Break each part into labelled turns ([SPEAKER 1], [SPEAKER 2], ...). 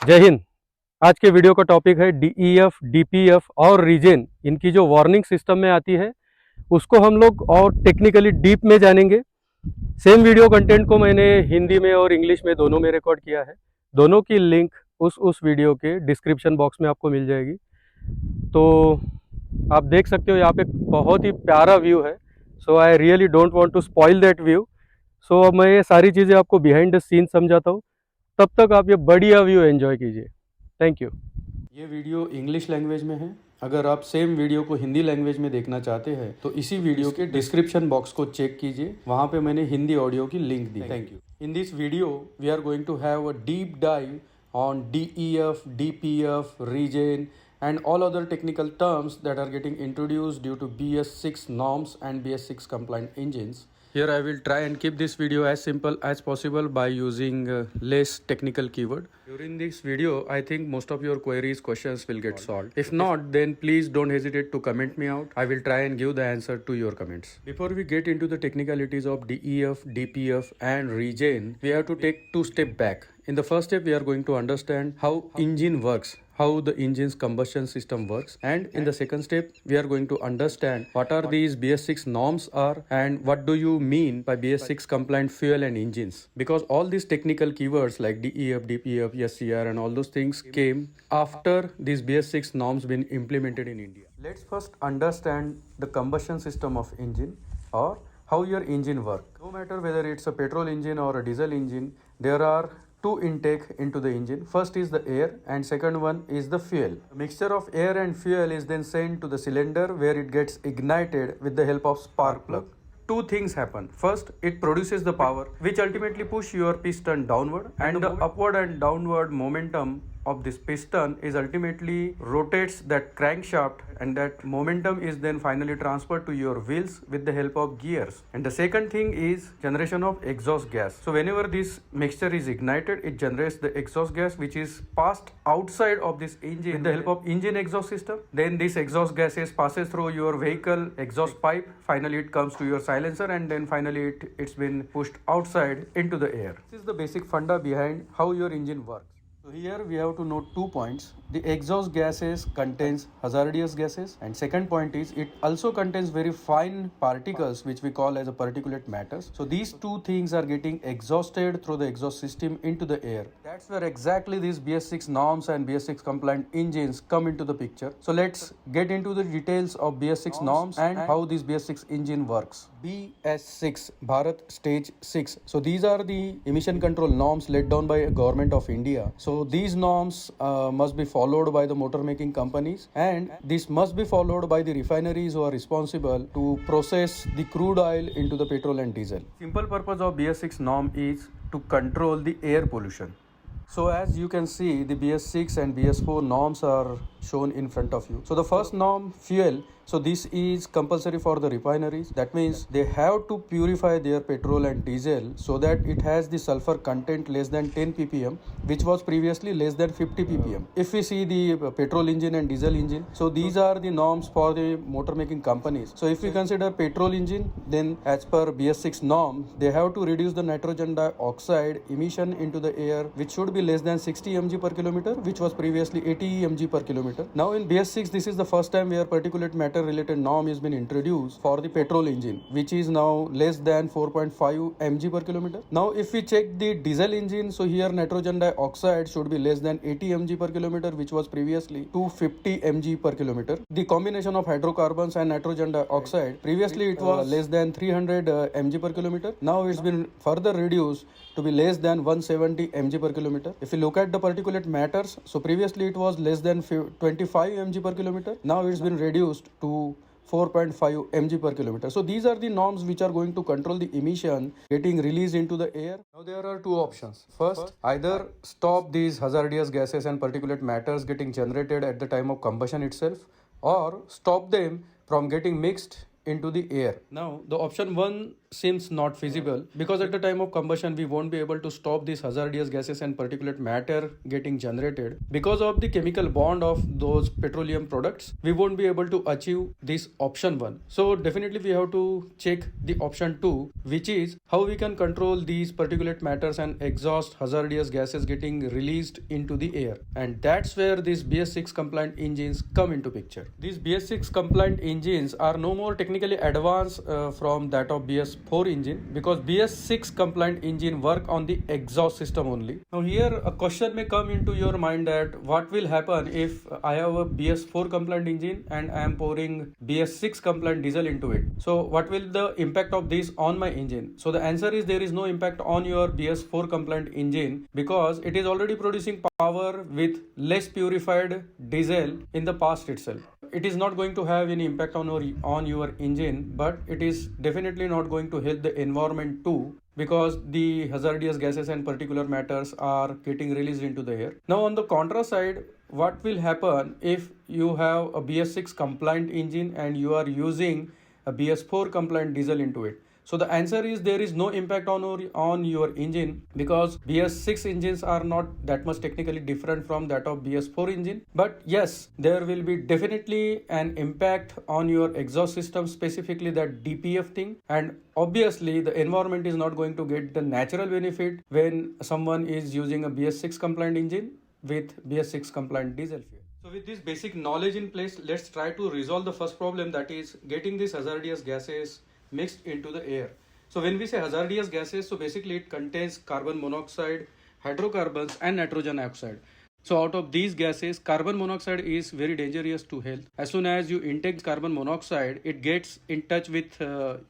[SPEAKER 1] जय हिंद। आज के वीडियो का टॉपिक है डीईएफ, डीपीएफ और रीजेन। इनकी जो वार्निंग सिस्टम में आती है उसको हम लोग और टेक्निकली डीप में जानेंगे। सेम वीडियो कंटेंट को मैंने हिंदी में और इंग्लिश में दोनों में रिकॉर्ड किया है। दोनों की लिंक उस वीडियो के डिस्क्रिप्शन बॉक्स में आपको मिल जाएगी। तो आप देख सकते हो यहाँ पे बहुत ही प्यारा व्यू है। So I really don't want to spoil that view. So अब मैं ये सारी चीज़ें आपको बिहाइंड द सीन समझाता हूँ, तब तक आप ये बढ़िया व्यू एंजॉय कीजिए। Thank you. ये वीडियो इंग्लिश लैंग्वेज में है। अगर आप सेम वीडियो को हिंदी लैंग्वेज में देखना चाहते हैं तो इसी वीडियो के डिस्क्रिप्शन बॉक्स को चेक कीजिए, वहाँ पे मैंने हिंदी ऑडियो की लिंक दी। Thank you. In this video we are going to have a deep dive on DEF, DPF, REGEN and all other technical terms that are getting introduced due to BS6 norms and BS6 compliant engines. Here I will try and keep this video as simple as possible by using less technical keyword. During this video, I think most of your queries, questions will get solved. If not, then please don't hesitate to comment me out. I will try and give the answer to your comments. Before we get into the technicalities of DEF, DPF and REGEN, we have to take two steps back. In the first step, we are going to understand how engine works, how the engine's combustion system works, and in the second step we are going to understand what are these BS6 norms are and what do you mean by BS6 compliant fuel and engines, because all these technical keywords like DEF, DPF, SCR and all those things came after these BS6 norms been implemented in India. Let's first understand the combustion system of engine, or how your engine work. No matter whether it's a petrol engine or a diesel engine, there are two intake into the engine. First is the air and second one is the fuel. A mixture of air and fuel is then sent to the cylinder where it gets ignited with the help of spark plug. Two things happen. First, it produces the power which ultimately push your piston downward, and the upward and downward momentum of this piston is ultimately rotates that crankshaft, and that momentum is then finally transferred to your wheels with the help of gears. And the second thing is generation of exhaust gas. So whenever this mixture is ignited, it generates the exhaust gas which is passed outside of this engine with the help of engine exhaust system. Then this exhaust gases passes through your vehicle exhaust pipe, finally it comes to your silencer, and then finally it's been pushed outside into the air. This is the basic funda behind how your engine works. So here we have to note 2 points. The exhaust gases contains hazardous gases, and second point is it also contains very fine particles which we call as a particulate matters. So these two things are getting exhausted through the exhaust system into the air. That's where exactly these BS6 norms and BS6 compliant engines come into the picture. So let's get into the details of BS6 norms and how this BS6 engine works. BS6 Bharat Stage 6. So these are the emission control norms laid down by government of India. So these norms must be followed by the motor making companies, and this must be followed by the refineries who are responsible to process the crude oil into the petrol and diesel. Simple purpose of BS6 norm is to control the air pollution. So as you can see, the BS6 and BS4 norms are shown in front of you. So the first norm, fuel. So this is compulsory for the refineries. That means they have to purify their petrol and diesel so that it has the sulfur content less than 10 ppm, which was previously less than 50 ppm. If we see the petrol engine and diesel engine, so these are the norms for the motor making companies. So if we consider petrol engine, then as per BS6 norm, they have to reduce the nitrogen dioxide emission into the air, which should be less than 60 mg per kilometer, which was previously 80 mg per kilometer. Now in BS6, this is the first time where particulate matter related norm has been introduced for the petrol engine, which is now less than 4.5 mg per kilometer. Now if we check the diesel engine, so here nitrogen dioxide should be less than 80 mg per kilometer, which was previously 250 mg per kilometer. The combination of hydrocarbons and nitrogen dioxide, previously it was less than 300 mg per kilometer. Now it's been further reduced to be less than 170 mg per kilometer. If you look at the particulate matters, so previously it was less than 25 mg per kilometer. Now it's been reduced to 4.5 mg per kilometer. So these are the norms which are going to control the emission getting released into the air. Now there are two options. First, either stop these hazardous gases and particulate matters getting generated at the time of combustion itself, or stop them from getting mixed into the air. Now, the option 1 seems not feasible because at the time of combustion, we won't be able to stop these hazardous gases and particulate matter getting generated. Because of the chemical bond of those petroleum products, we won't be able to achieve this option 1. So, definitely we have to check the option 2, which is how we can control these particulate matters and exhaust hazardous gases getting released into the air. And that's where these BS6 compliant engines come into picture. These BS6 compliant engines are no more technically advanced from that of BS4 engine, because BS6 compliant engine work on the exhaust system only. Now here a question may come into your mind that what will happen if I have a BS4 compliant engine and I am pouring BS6 compliant diesel into it. So what will the impact of this on my engine? So the answer is there is no impact on your BS4 compliant engine because it is already producing power with less purified diesel in the past itself. It is not going to have any impact on your engine, but it is definitely not going to help the environment too, because the hazardous gases and particulate matters are getting released into the air. Now on the contra side, what will happen if you have a BS6 compliant engine and you are using a BS4 compliant diesel into it? So the answer is there is no impact on your engine, because BS6 engines are not that much technically different from that of BS4 engine. But yes, there will be definitely an impact on your exhaust system, specifically that DPF thing. And obviously the environment is not going to get the natural benefit when someone is using a BS6 compliant engine with BS6 compliant diesel fuel. So with this basic knowledge in place, let's try to resolve the first problem, that is getting these hazardous gases mixed into the air. So when we say hazardous gases, so basically it contains carbon monoxide, hydrocarbons and nitrogen dioxide. So out of these gases, carbon monoxide is very dangerous to health. As soon as you intake carbon monoxide, it gets in touch with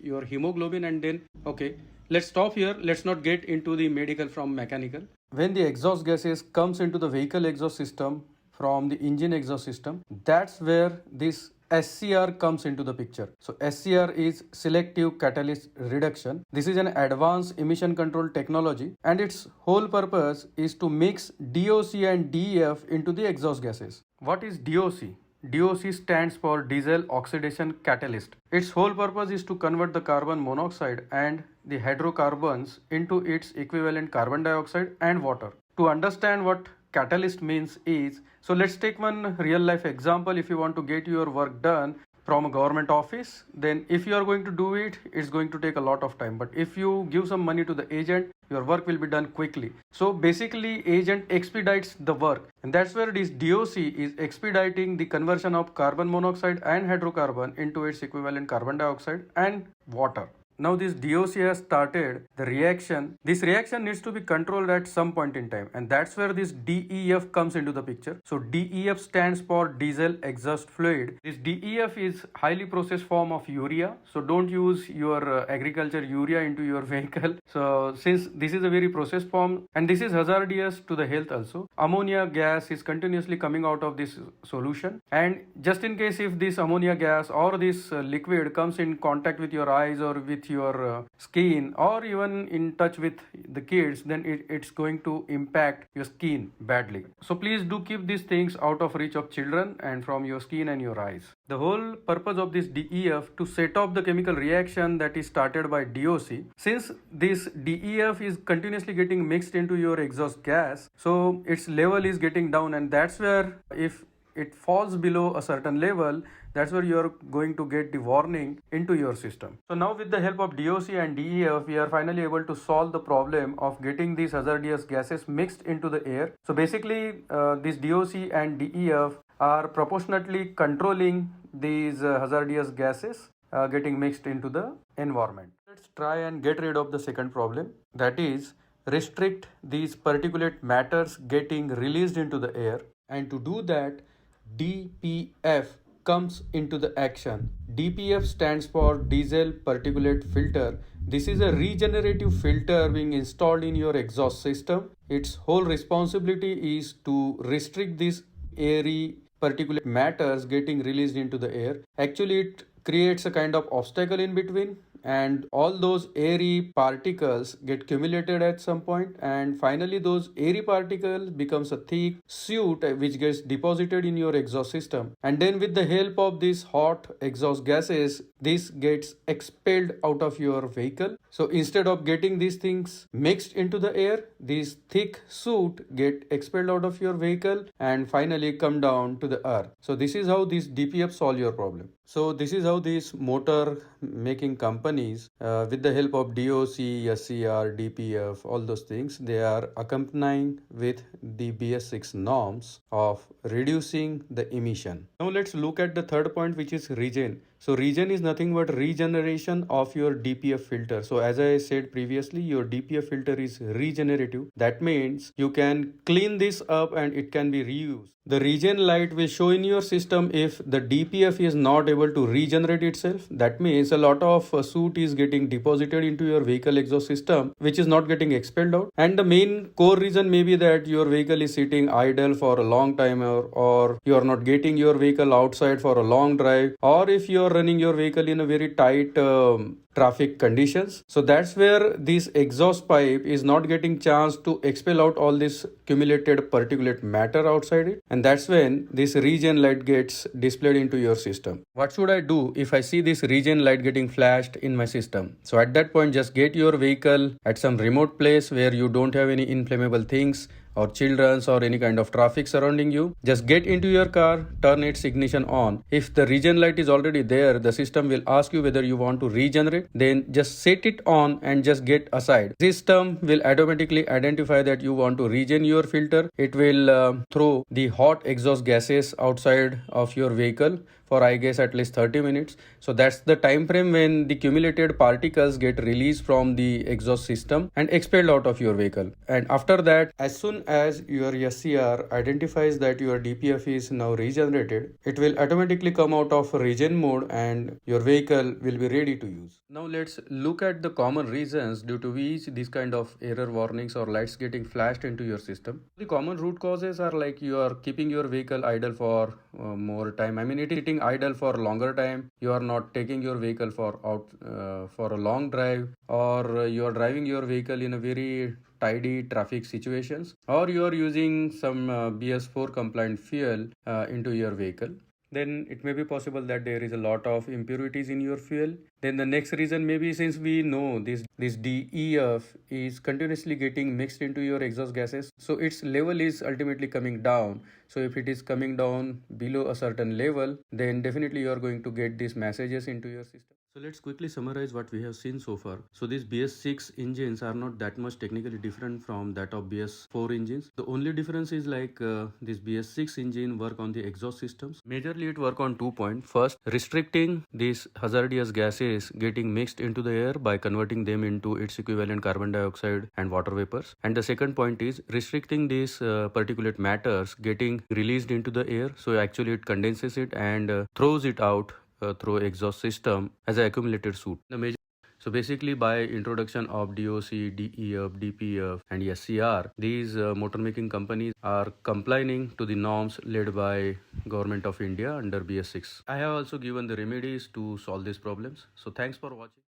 [SPEAKER 1] your hemoglobin, and then okay, let's stop here. Let's not get into the medical from mechanical. When the exhaust gases comes into the vehicle exhaust system from the engine exhaust system, that's where this SCR comes into the picture. So SCR is selective catalyst reduction. This is an advanced emission control technology, and its whole purpose is to mix DOC and DEF into the exhaust gases. What is DOC? DOC stands for diesel oxidation catalyst. Its whole purpose is to convert the carbon monoxide and the hydrocarbons into its equivalent carbon dioxide and water. To understand what catalyst means is, so let's take one real life example. If you want to get your work done from a government office, then if you are going to do it, it's going to take a lot of time. But if you give some money to the agent, your work will be done quickly. So basically agent expedites the work, and that's where this DOC is expediting the conversion of carbon monoxide and hydrocarbon into its equivalent carbon dioxide and water. Now this DOC has started the reaction. This reaction needs to be controlled at some point in time, and that's where this DEF comes into the picture. So DEF stands for diesel exhaust fluid. This DEF is highly processed form of urea. So don't use your agriculture urea into your vehicle. So since this is a very processed form and this is hazardous to the health also, ammonia gas is continuously coming out of this solution. And just in case if this ammonia gas or this liquid comes in contact with your eyes or with your skin, or even in touch with the kids, then it's going to impact your skin badly. So please do keep these things out of reach of children and from your skin and your eyes. The whole purpose of this DEF to set off the chemical reaction that is started by DOC. Since this DEF is continuously getting mixed into your exhaust gas, so its level is getting down, and that's where if it falls below a certain level, that's where you are going to get the warning into your system. So now with the help of DOC and DEF, we are finally able to solve the problem of getting these hazardous gases mixed into the air. So basically this DOC and DEF are proportionately controlling these hazardous gases getting mixed into the environment. Let's try and get rid of the second problem, that is restrict these particulate matters getting released into the air. And to do that, DPF comes into the action. DPF stands for diesel particulate filter. This is a regenerative filter being installed in your exhaust system. Its whole responsibility is to restrict these airy particulate matters getting released into the air. Actually, it creates a kind of obstacle in between,
[SPEAKER 2] and all those airy particles get accumulated at some point, and finally those airy particles becomes a thick soot which gets deposited in your exhaust system, and then with the help of these hot exhaust gases, this gets expelled out of your vehicle. So instead of getting these things mixed into the air, these thick soot get expelled out of your vehicle and finally come down to the earth. So this is how these DPF solve your problem. So this is how these motor making companies, with the help of DOC, SCR, DPF, all those things, they are accompanying with the BS6 norms of reducing the emission. Now let's look at the third point, which is REGEN. So REGEN is nothing but regeneration of your DPF filter. So as I said previously, your DPF filter is regenerative. That means you can clean this up and it can be reused. The REGEN light will show in your system if the DPF is not able to regenerate itself. That means a lot of soot is getting deposited into your vehicle exhaust system, which is not getting expelled out. And the main core reason may be that your vehicle is sitting idle for a long time, or you are not getting your vehicle outside for a long drive, or if you are running your vehicle in a very tight traffic conditions. So that's where this exhaust pipe is not getting chance to expel out all this accumulated particulate matter outside it, and that's when this REGEN light gets displayed into your system. What should I do if I see this REGEN light getting flashed in my system? So at that point, just get your vehicle at some remote place where you don't have any inflammable things or children's or any kind of traffic surrounding you. Just get into your car, turn its ignition on. If the REGEN light is already there, the system will ask you whether you want to regenerate. Then just set it on and just get aside. System will automatically identify that you want to regen your filter. It will throw the hot exhaust gases outside of your vehicle for, I guess, at least 30 minutes. So that's the time frame when the accumulated particles get released from the exhaust system and expelled out of your vehicle. And after that, as soon as your SCR identifies that your DPF is now regenerated, it will automatically come out of REGEN mode and your vehicle will be ready to use. Now let's look at the common reasons due to which these kind of error warnings or lights getting flashed into your system. The common root causes are like you are keeping your vehicle idle for more time. I mean, it is sitting idle for a longer time. You are not taking your vehicle for a long drive, or you are driving your vehicle in a very tidy traffic situations, or you are using some BS4 compliant fuel into your vehicle. Then it may be possible that there is a lot of impurities in your fuel. Then the next reason may be, since we know this DEF is continuously getting mixed into your exhaust gases, so its level is ultimately coming down. So if it is coming down below a certain level, then definitely you are going to get these messages into your system. So let's quickly summarize what we have seen so far. So these BS6 engines are not that much technically different from that of BS4 engines. The only difference is like this BS6 engine work on the exhaust systems. Majorly it work on 2 points. First, restricting these hazardous gases getting mixed into the air by converting them into its equivalent carbon dioxide and water vapors. And the second point is restricting these particulate matters getting released into the air. So actually it condenses it and throws it out through exhaust system as an accumulated soot. So basically, by introduction of DOC, DEF, DPF and SCR, these motor making companies are complying to the norms led by Government of India under BS6. I have also given the remedies to solve these problems. So thanks for watching.